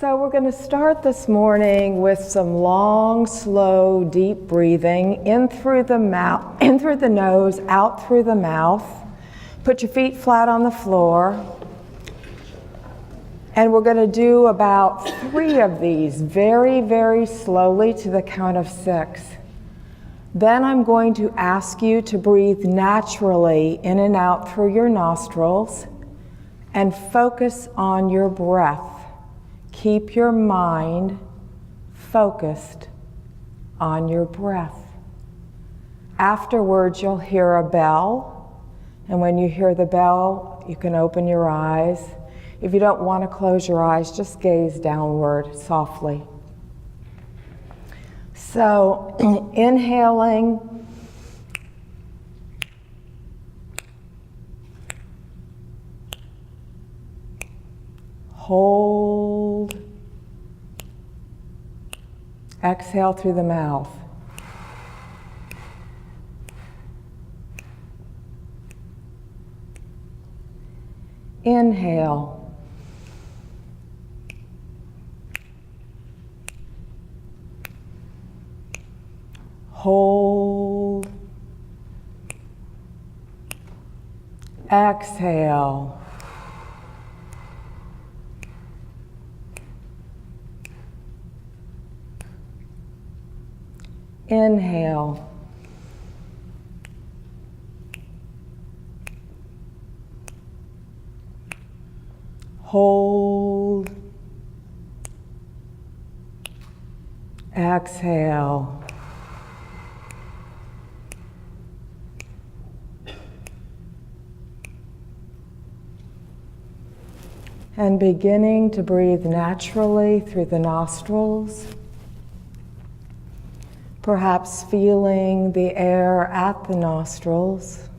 So we're going to start this morning with some long, slow, deep breathing in through the mouth, in through the nose, out through the mouth. Put your feet flat on the floor. And we're going to do about 3 of these very, very slowly to the count of 6. Then I'm going to ask you to breathe naturally in and out through your nostrils and focus on your breath. Keep your mind focused on your breath. Afterwards, you'll hear a bell, and when you hear the bell, you can open your eyes. If you don't want to close your eyes, just gaze downward softly. So, inhaling, hold, exhale through the mouth. Inhale. Hold. Exhale. Inhale. Hold. Exhale. And beginning to breathe naturally through the nostrils, perhaps feeling the air at the nostrils.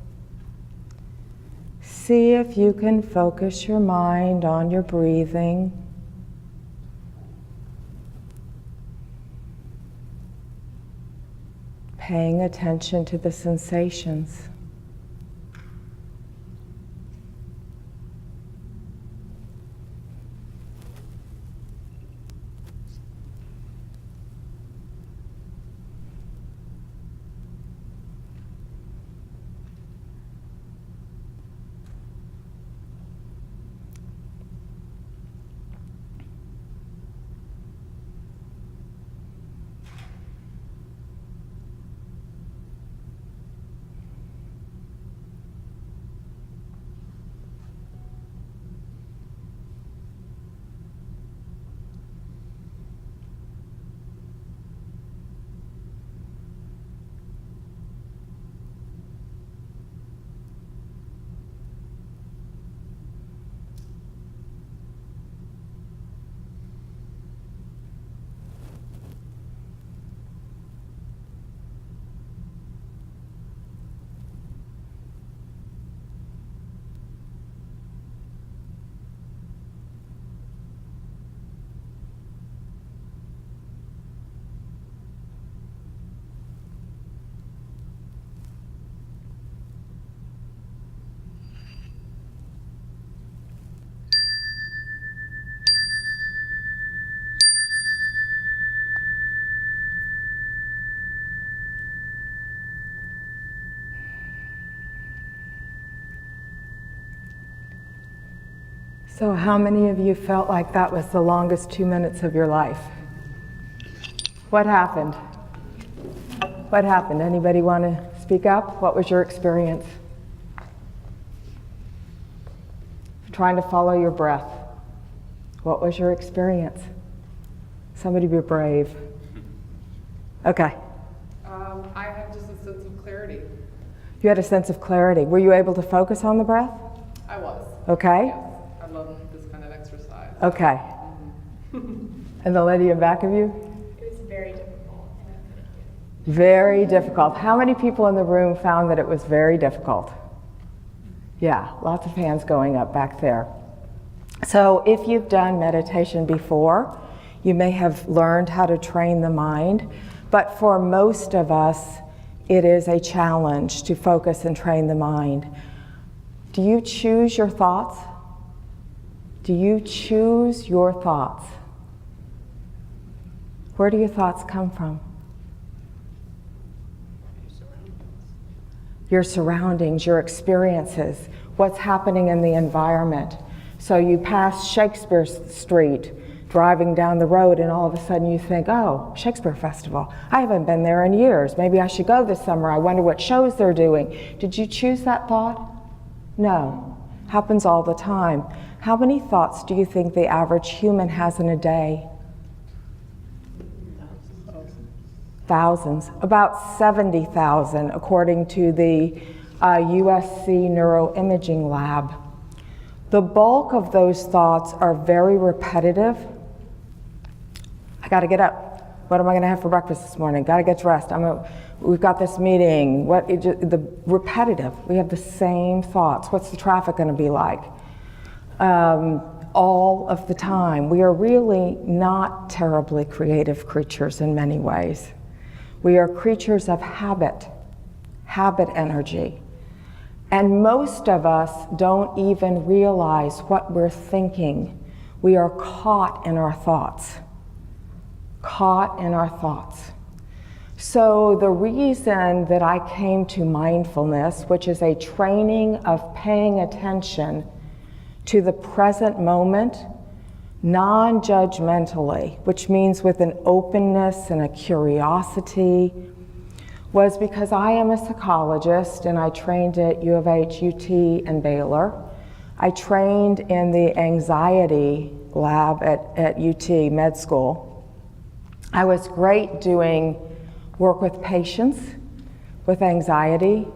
See if you can focus your mind on your breathing. Paying attention to the sensations. So how many of you felt like that was the longest 2 minutes of your life? What happened? What happened? Anybody want to speak up? What was your experience? Trying to follow your breath. What was your experience? Somebody be brave. Okay. I had just a sense of clarity. You had a sense of clarity. Were you able to focus on the breath? I was. Okay. Yes. I love this kind of exercise. Okay. And the lady in back of you? It was very difficult. Very difficult. How many people in the room found that it was very difficult? Yeah, lots of hands going up back there. So if you've done meditation before, you may have learned how to train the mind, but for most of us, it is a challenge to focus and train the mind. Do you choose your thoughts? Do you choose your thoughts? Where do your thoughts come from? Your surroundings, your experiences, what's happening in the environment. So you pass Shakespeare Street, driving down the road, and all of a sudden you think, oh, Shakespeare Festival. I haven't been there in years. Maybe I should go this summer. I wonder what shows they're doing. Did you choose that thought? No. Happens all the time. How many thoughts do you think the average human has in a day? Thousands. About 70,000, according to the USC Neuroimaging Lab. The bulk of those thoughts are very repetitive. I got to get up. What am I going to have for breakfast this morning? Got to get dressed. We've got this meeting. The repetitive. We have the same thoughts. What's the traffic going to be like? All of the time. We are really not terribly creative creatures in many ways. We are creatures of habit energy. And most of us don't even realize what we're thinking. We are caught in our thoughts. Caught in our thoughts. So the reason that I came to mindfulness, which is a training of paying attention to the present moment, non-judgmentally, which means with an openness and a curiosity, was because I am a psychologist and I trained at U of H, UT, and Baylor. I trained in the anxiety lab at UT Med School. I was great doing work with patients with anxiety,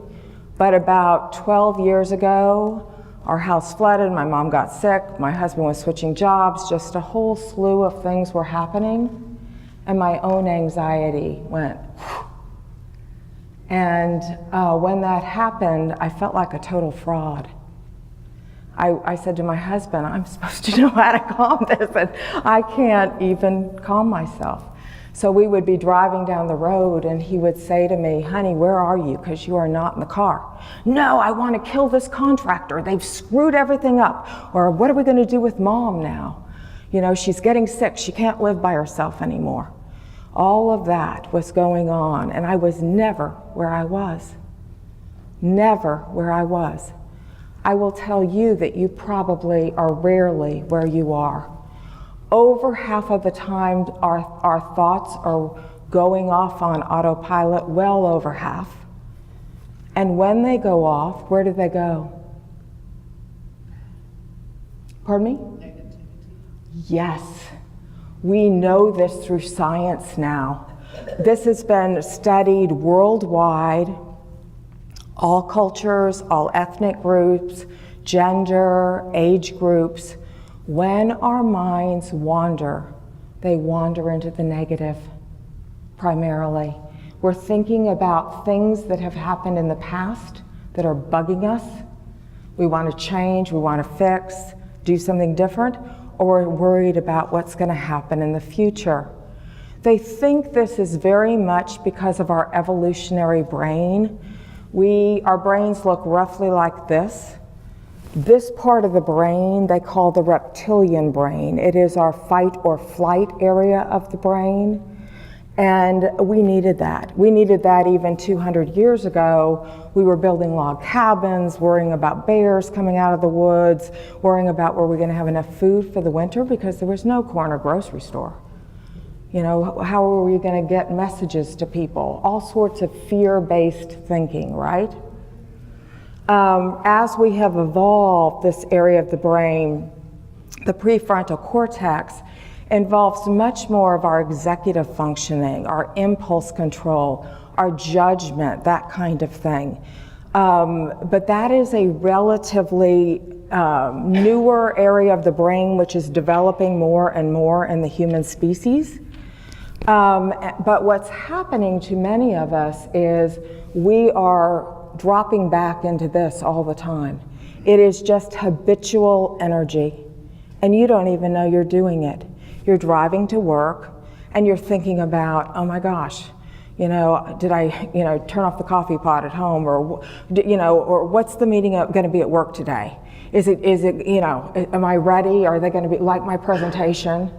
but about 12 years ago, our house flooded, my mom got sick, my husband was switching jobs, just a whole slew of things were happening, and my own anxiety went. And when that happened, I felt like a total fraud. I said to my husband, I'm supposed to know how to calm this, and I can't even calm myself. So we would be driving down the road, and he would say to me, honey, where are you? Because you are not in the car. No, I want to kill this contractor. They've screwed everything up. Or what are we going to do with mom now? You know, she's getting sick. She can't live by herself anymore. All of that was going on, and I was never where I was. Never where I was. I will tell you that you probably are rarely where you are. Over half of the time, our thoughts are going off on autopilot, well over half. And when they go off, where do they go? Pardon me? Negativity. Yes. We know this through science now. This has been studied worldwide, all cultures, all ethnic groups, gender, age groups. When our minds wander, they wander into the negative, primarily. We're thinking about things that have happened in the past that are bugging us. We want to change, we want to fix, do something different, or we're worried about what's going to happen in the future. They think this is very much because of our evolutionary brain. Our brains look roughly like this. This part of the brain they call the reptilian brain. It is our fight or flight area of the brain. And we needed that. We needed that even 200 years ago. We were building log cabins, worrying about bears coming out of the woods, worrying about were we going to have enough food for the winter because there was no corner grocery store. You know, how were we going to get messages to people? All sorts of fear-based thinking, right? As we have evolved this area of the brain, the prefrontal cortex involves much more of our executive functioning, our impulse control, our judgment, that kind of thing. But that is a relatively newer area of the brain which is developing more and more in the human species. But what's happening to many of us is we are dropping back into this all the time. It is just habitual energy, and you don't even know you're doing it. You're driving to work, and you're thinking about, oh my gosh, did I, turn off the coffee pot at home, or what's the meeting going to be at work today? Is it, am I ready? Are they going to like my presentation?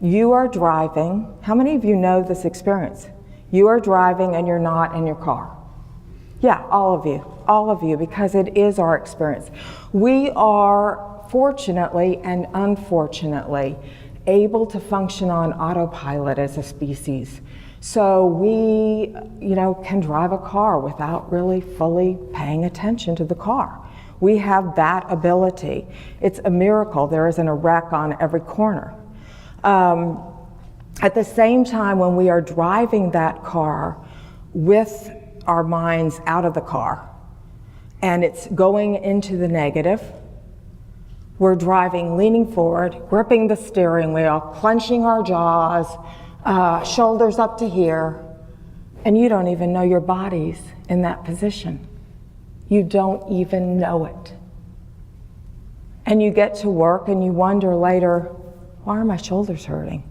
You are driving. How many of you know this experience? You are driving and you're not in your car. Yeah, all of you, because it is our experience. We are, fortunately and unfortunately, able to function on autopilot as a species. So we, can drive a car without really fully paying attention to the car. We have that ability. It's a miracle there isn't a wreck on every corner. At the same time, when we are driving that car with our minds out of the car and it's going into the negative, we're driving, leaning forward, gripping the steering wheel, clenching our jaws, shoulders up to here, and you don't even know your body's in that position. You don't even know it. And you get to work and you wonder later, why are my shoulders hurting?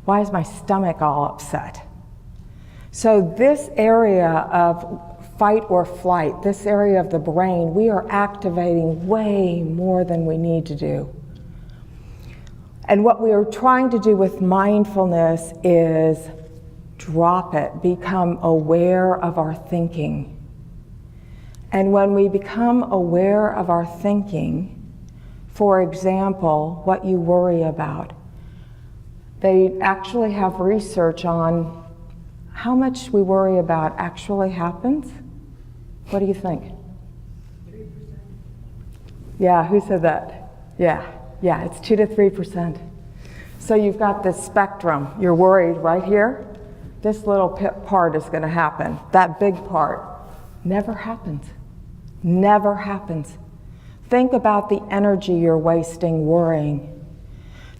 Why is my stomach all upset? So this area of fight or flight, this area of the brain, we are activating way more than we need to do. And what we are trying to do with mindfulness is drop it, become aware of our thinking. And when we become aware of our thinking, for example, what you worry about, they actually have research on how much we worry about actually happens. What do you think? 3%. Yeah, who said that? Yeah, it's 2 to 3%. So you've got this spectrum. You're worried right here. This little part is going to happen. That big part never happens. Never happens. Think about the energy you're wasting worrying.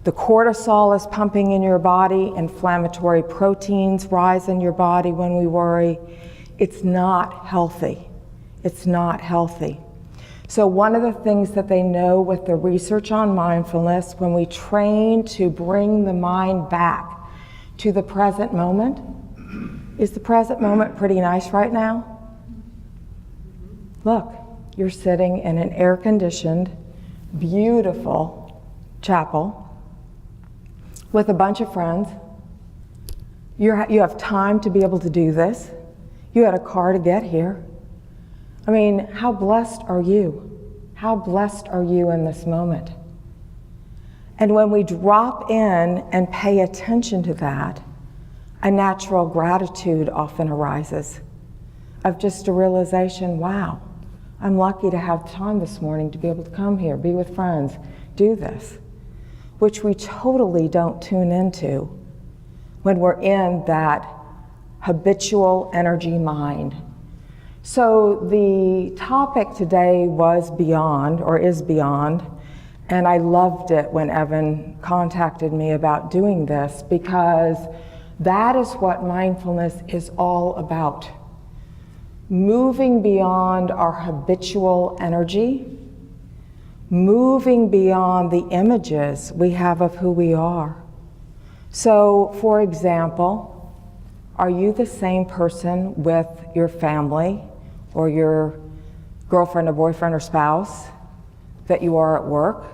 The cortisol is pumping in your body. Inflammatory proteins rise in your body when we worry. It's not healthy. It's not healthy. So one of the things that they know with the research on mindfulness, when we train to bring the mind back to the present moment, is the present moment pretty nice right now? Look, you're sitting in an air-conditioned, beautiful chapel with a bunch of friends. You have time to be able to do this. You had a car to get here. I mean, how blessed are you? How blessed are you in this moment? And when we drop in and pay attention to that, a natural gratitude often arises of just a realization, wow, I'm lucky to have time this morning to be able to come here, be with friends, do this, which we totally don't tune into when we're in that habitual energy mind. So the topic today was beyond, or is beyond, and I loved it when Evan contacted me about doing this, because that is what mindfulness is all about. Moving beyond our habitual energy, moving beyond the images we have of who we are. So, for example, are you the same person with your family or your girlfriend or boyfriend or spouse that you are at work,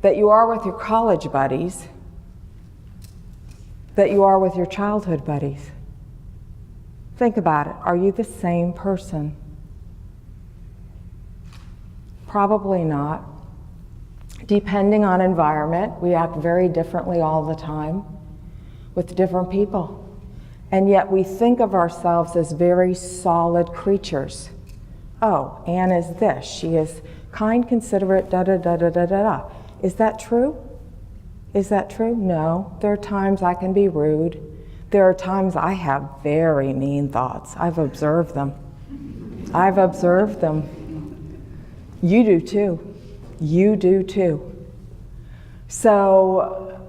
that you are with your college buddies, that you are with your childhood buddies? Think about it. Are you the same person? Probably not. Depending on environment, we act very differently all the time with different people. And yet we think of ourselves as very solid creatures. Oh, Anne is this. She is kind, considerate, da-da-da-da-da-da-da. Is that true? Is that true? No. There are times I can be rude. There are times I have very mean thoughts. I've observed them. I've observed them. You do too. You do too. So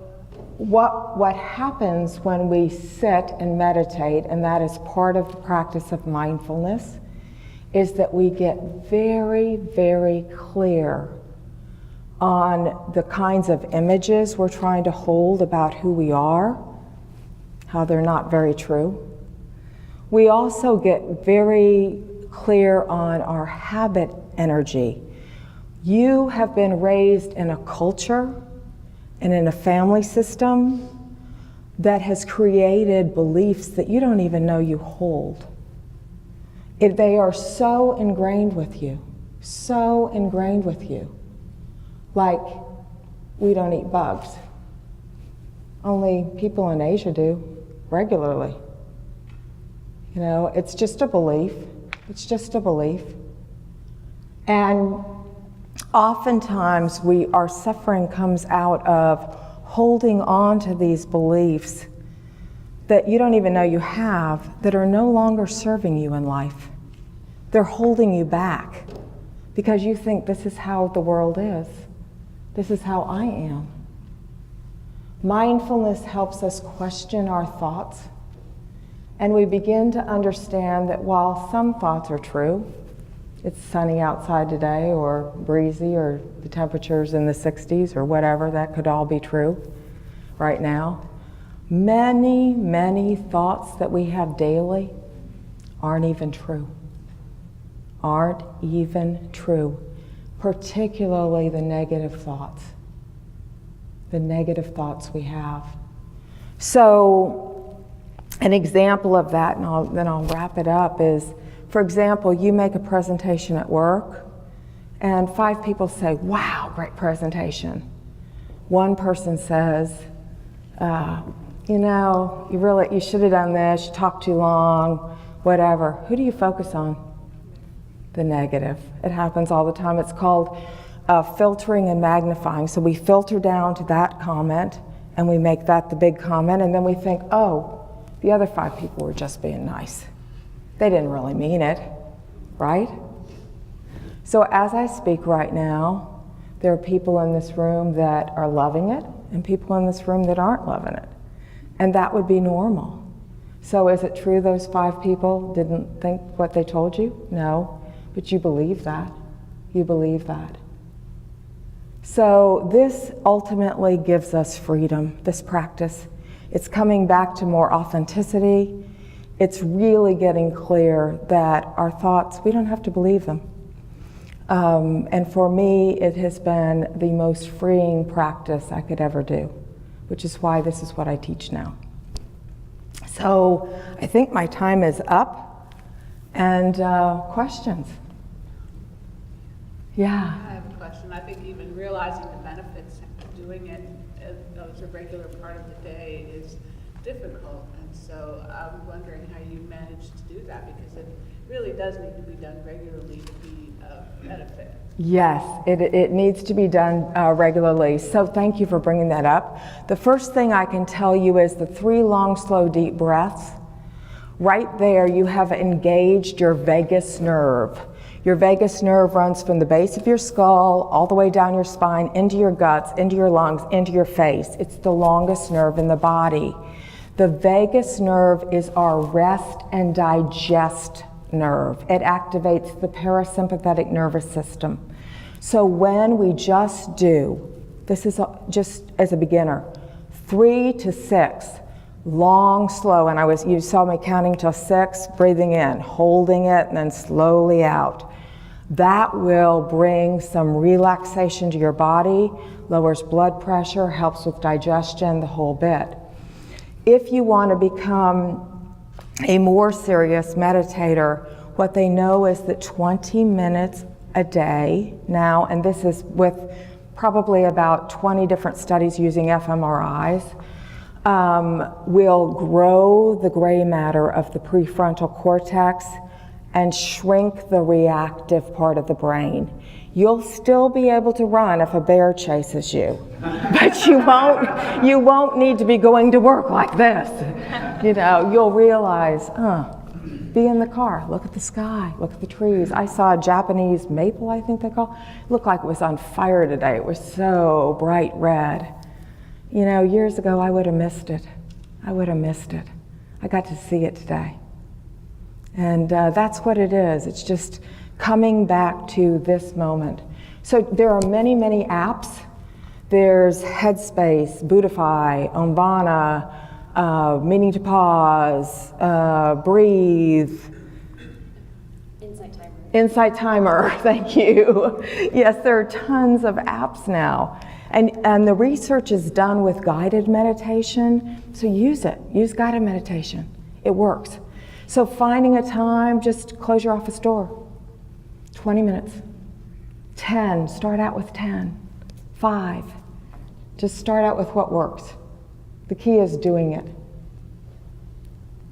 what happens when we sit and meditate, and that is part of the practice of mindfulness, is that we get very, very clear on the kinds of images we're trying to hold about who we are, how they're not very true. We also get very clear on our habit energy. You have been raised in a culture and in a family system that has created beliefs that you don't even know you hold. They are so ingrained with you, so ingrained with you. Like, we don't eat bugs. Only people in Asia do, regularly. You know, it's just a belief. It's just a belief. And oftentimes our suffering comes out of holding on to these beliefs that you don't even know you have, that are no longer serving you in life. They're holding you back because you think this is how the world is. This is how I am. Mindfulness helps us question our thoughts, and we begin to understand that while some thoughts are true, it's sunny outside today, or breezy, or the temperature's in the 60s, or whatever, that could all be true right now. Many, many thoughts that we have daily aren't even true. Aren't even true. Particularly the negative thoughts. The negative thoughts we have. So, an example of that, and then I'll wrap it up, is, for example, you make a presentation at work, and 5 people say, "Wow, great presentation." One person says, you should have done this, you talked too long, whatever. Who do you focus on? The negative. It happens all the time. It's called filtering and magnifying. So we filter down to that comment, and we make that the big comment, and then we think, oh, the other 5 people were just being nice. They didn't really mean it, right? So as I speak right now, there are people in this room that are loving it, and people in this room that aren't loving it. And that would be normal. So is it true those 5 people didn't think what they told you? No. But you believe that. You believe that. So this ultimately gives us freedom, this practice. It's coming back to more authenticity. It's really getting clear that our thoughts, we don't have to believe them. And for me, it has been the most freeing practice I could ever do, which is why this is what I teach now. So I think my time is up. And questions? Yeah. I have a question. I think even realizing the benefits of doing it as a regular part of the day is difficult. And so I'm wondering how you manage to do that, because it really does need to be done regularly to be of benefit. Yes, it needs to be done regularly. So thank you for bringing that up. The first thing I can tell you is the 3 long, slow, deep breaths. Right there, you have engaged your vagus nerve. Your vagus nerve runs from the base of your skull all the way down your spine, into your guts, into your lungs, into your face. It's the longest nerve in the body. The vagus nerve is our rest and digest nerve. It activates the parasympathetic nervous system. So when we just do, this is just as a beginner, 3 to 6, long, slow, and you saw me counting till 6, breathing in, holding it, and then slowly out. That will bring some relaxation to your body, lowers blood pressure, helps with digestion, the whole bit. If you want to become a more serious meditator, what they know is that 20 minutes a day now, and this is with probably about 20 different studies using fMRIs, will grow the gray matter of the prefrontal cortex and shrink the reactive part of the brain. You'll still be able to run if a bear chases you, but you won't need to be going to work like this. You'll realize, be in the car, look at the sky, look at the trees. I saw a Japanese maple, I think they call it. It looked like it was on fire today. It was so bright red. Years ago I would have missed it. I got to see it today. And that's what it is. It's just coming back to this moment. So there are many, many apps. There's Headspace, Buddhify, Omvana, Meaning to Pause, Breathe. Insight Timer, thank you. Yes, there are tons of apps now. And the research is done with guided meditation, so use it. Use guided meditation. It works. So finding a time, just close your office door. 20 minutes. 10, start out with 10. 5, just start out with what works. The key is doing it.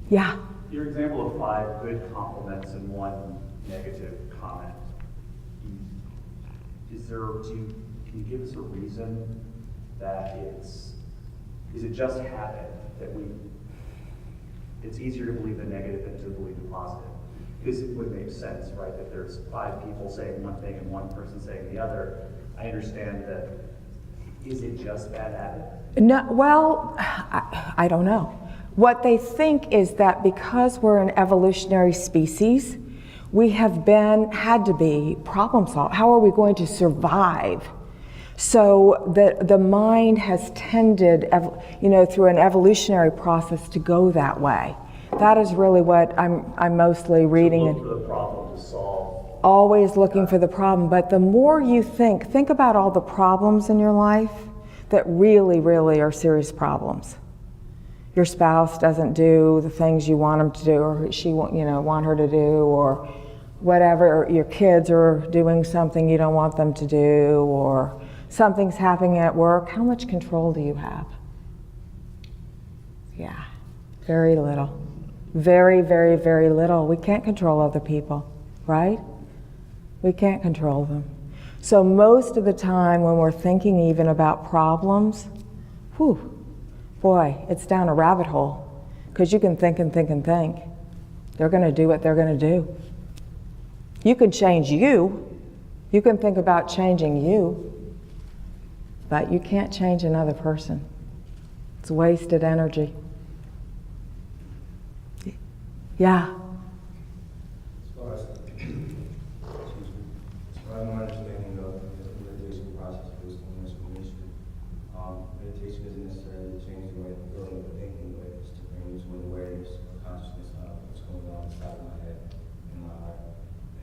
Yeah? Your example of 5 good compliments and 1 negative comment. Can you give us a reason that is it just habit that it's easier to believe the negative than to believe the positive? Because it would make sense, right, that there's 5 people saying one thing and 1 person saying the other. I understand that. Is it just bad habit? No, well, I don't know. What they think is that because we're an evolutionary species, we have had to be problem solvers. How are we going to survive? So the mind has tended, through an evolutionary process to go that way. That is really what I'm mostly reading. To look for the problem to solve. Always looking for the problem, but the more you think about all the problems in your life that really, really are serious problems. Your spouse doesn't do the things you want him to do, or she want her to do, or whatever. Or your kids are doing something you don't want them to do, or something's happening at work. How much control do you have? Yeah, very little. Very, very, very little. We can't control other people, right? We can't control them. So most of the time when we're thinking even about problems, boy, it's down a rabbit hole, because you can think and think and think. They're going to do what they're going to do. You can change you. You can think about changing you, but you can't change another person. It's wasted energy. Yeah. As far as my understanding of the meditation process based on explanation, meditation isn't necessarily to change the way of feeling or thinking, but it's to bring you to an awareness or consciousness of what's going on inside of my head and my heart.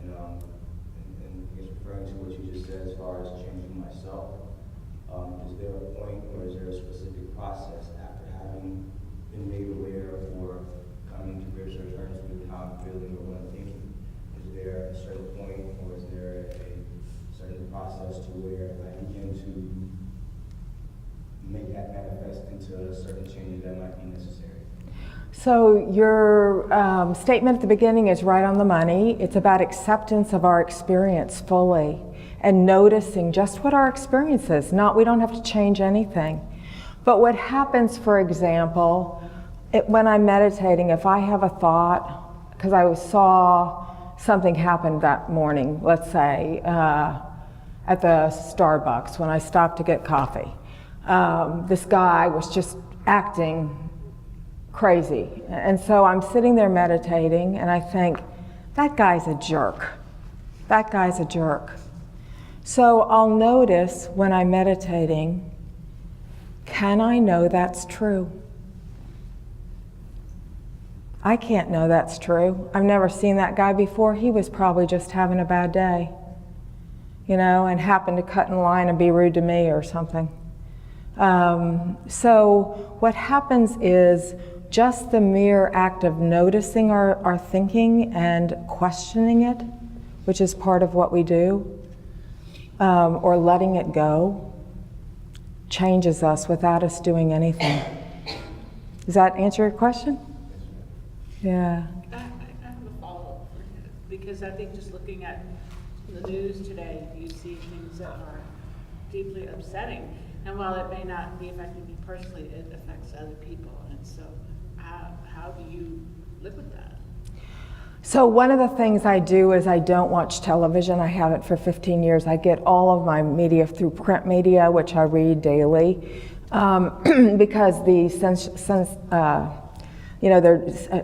And it's referring to what you just said as far as changing myself. Is there a point or is there a specific process after having been made aware or coming to grips or terms with how I'm feeling or what I'm thinking? Is there a certain point or is there a certain process to where I begin to make that manifest into certain changes that might be necessary? So your statement at the beginning is right on the money. It's about acceptance of our experience fully and noticing just what our experience is. We don't have to change anything. But what happens, for example, when I'm meditating, if I have a thought, because I saw something happen that morning, let's say, at the Starbucks when I stopped to get coffee. This guy was just acting crazy. And so I'm sitting there meditating and I think, that guy's a jerk. That guy's a jerk. So I'll notice when I'm meditating, can I know that's true? I can't know that's true. I've never seen that guy before. He was probably just having a bad day, and happened to cut in line and be rude to me or something. So what happens is just the mere act of noticing our thinking and questioning it, which is part of what we do, or letting it go, changes us without us doing anything. Does that answer your question? Yeah. I have a follow-up, because I think just looking at the news today, you see things that are deeply upsetting. And while it may not be affecting me personally, it affects other people. And so how do you live with that? So one of the things I do is I don't watch television. I haven't for 15 years. I get all of my media through print media, which I read daily, because they're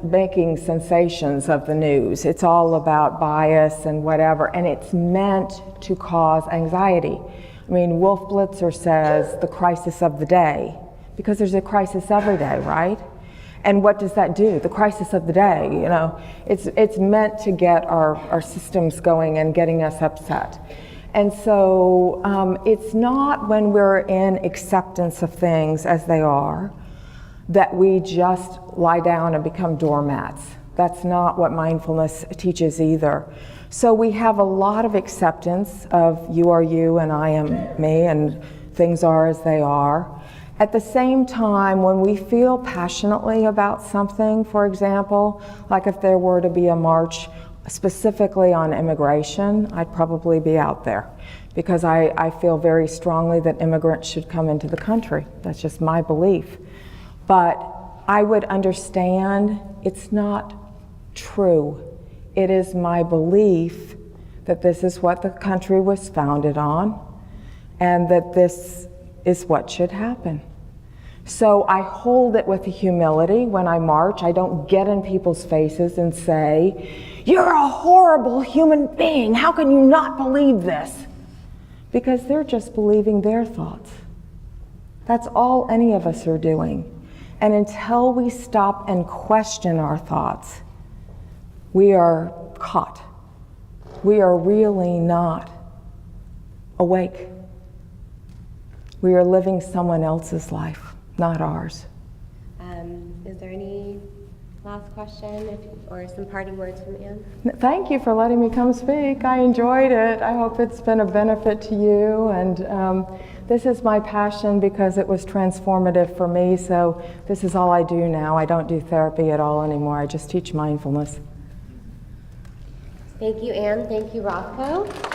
making sensations of the news. It's all about bias and whatever, and it's meant to cause anxiety. I mean, Wolf Blitzer says the crisis of the day, because there's a crisis every day, right? And what does that do? The crisis of the day, it's meant to get our systems going and getting us upset. And so it's not when we're in acceptance of things as they are that we just lie down and become doormats. That's not what mindfulness teaches either. So we have a lot of acceptance of you are you and I am me and things are as they are. At the same time, when we feel passionately about something, for example, like if there were to be a march specifically on immigration, I'd probably be out there because I feel very strongly that immigrants should come into the country. That's just my belief. But I would understand it's not true. It is my belief that this is what the country was founded on and that this is what should happen. So I hold it with humility when I march. I don't get in people's faces and say, "You're a horrible human being. How can you not believe this?" Because they're just believing their thoughts. That's all any of us are doing. And until we stop and question our thoughts, we are caught. We are really not awake. We are living someone else's life, not ours. Is there any last question or some parting words from Anne? Thank you for letting me come speak. I enjoyed it. I hope it's been a benefit to you. And this is my passion because it was transformative for me. So this is all I do now. I don't do therapy at all anymore. I just teach mindfulness. Thank you, Anne. Thank you, Rothko.